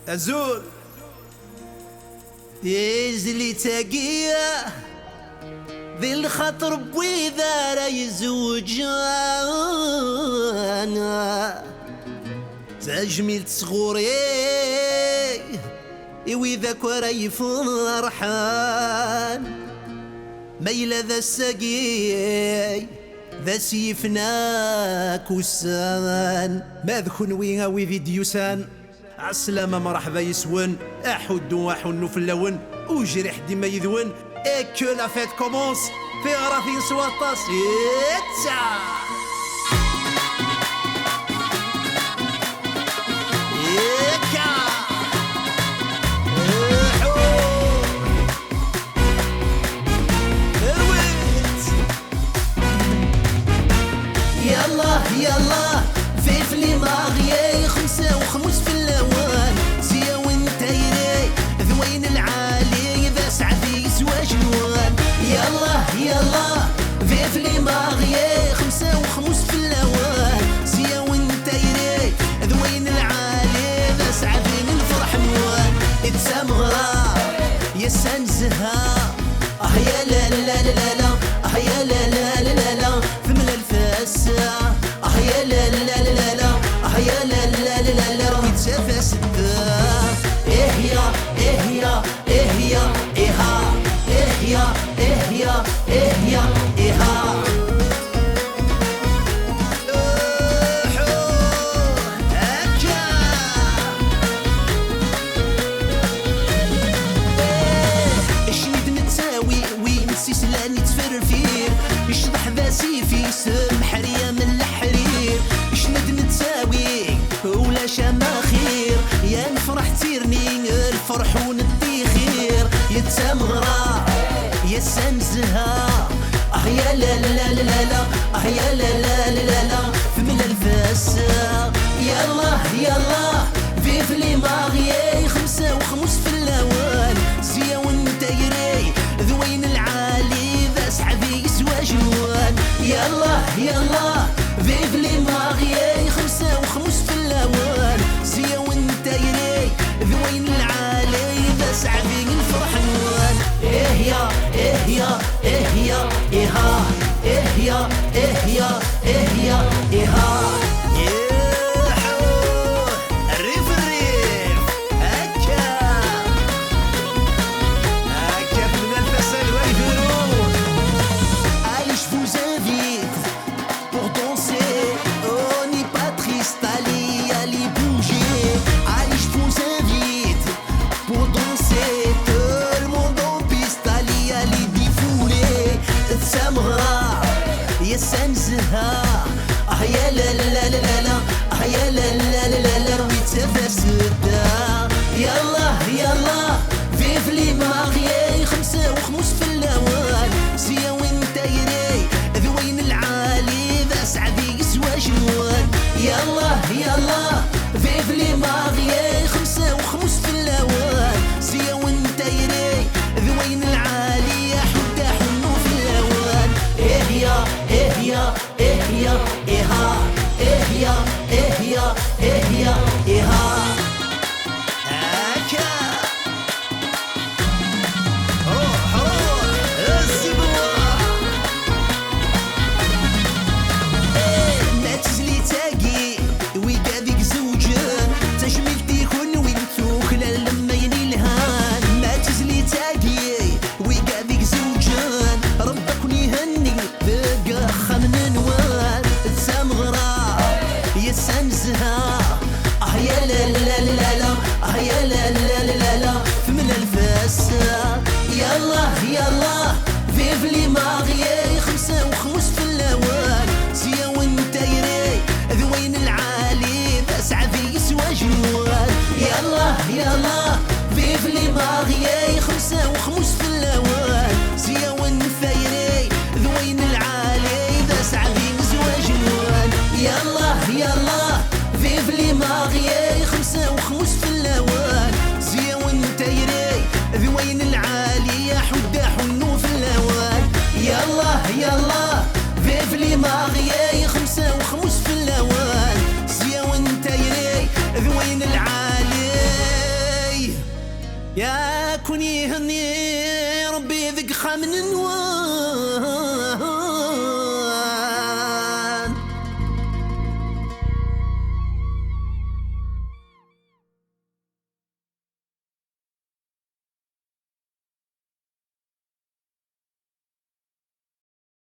أزول يزلي تاقيه ذي الخطر بويذا را يزوجانا تجميل صغوري وذاك راي فرحان ميلا ذا السقي ذا سيفنا كوسان ماذ وين وي فيديوسان عالسلامة مرحبا يسون احد وحنو في اللون وجريح ديما يذون اكو لا فيت كومونس في غرافين سواطاس يتسا يكا يلا في فلي ماغية 55 في اللوان زيا وانتيري ذوين العالي ذا سعدي زواج الوان يلا في فلي ماغية 55 في اللوان زيا وانتيري ذوين العالي ذا سعدي من فرح الوان اتسامغرا يا سنزها يا لا لا لا لا يا لا لا لا لا في من الفاسة يا لا لا لا لا يا لا لا لا لا ويتسافس الدار يا إيها سيسلاني تفرفير يشرح باسيفي سمح ريا من الحرير شند نتساوي ولا شماخير يا نفرح تيرني الفرح وندي خير يتسامغرا يا سنزها يا لا لا لا لا يا لا لا لا لا في من الفاسة يلا في فلي ماغية 55 في اللوان زيا وانتيري ذوين العالي ذا سعدي زواج الوان يلا في فلي ماغية 55 في اللوان زيا وانتيري ذوين العالي ذا سعدي الفرح الوان يا سنزها يا لا لا لا لا يا لا لا لا لا ويتفاس الدار يلا في فلي ماغية 55 في اللوان زيا وانتيري ذوين العالي ذا سعدي زواج الوان يلا في فلي ماغية 55 في اللوان زيا وانتيري ذوين العالي حدا حنو في اللوان ما تزلي تاقي ويقابيك زوجان تجميلتي كون وينتو خلال لما ينيلهان ما تزلي تاقي ويقابيك زوجان ربك يهني بقى خمن نوان تسامغرا يا سنزها يا لا لا لا لا يا لا لا لا لا في من الفاسة يلا في فلي ماغية 55 في اللوان زيا وانتيري ذوين العالي ذا سعدي زواج الوان يلا في فلي ماغية 55 في اللوان زيا وانتيري ذوين العالي ذا سعدي زواج الوان يلا في فلي ماغية 55 في اللوان زيا وانتيري ذوين العالي حدا حنو في اللوان يلا في فلي ماغية 55 في اللوان زيا وانتيري ذوين العالي يا كوني هني ربي ذق خامن نوار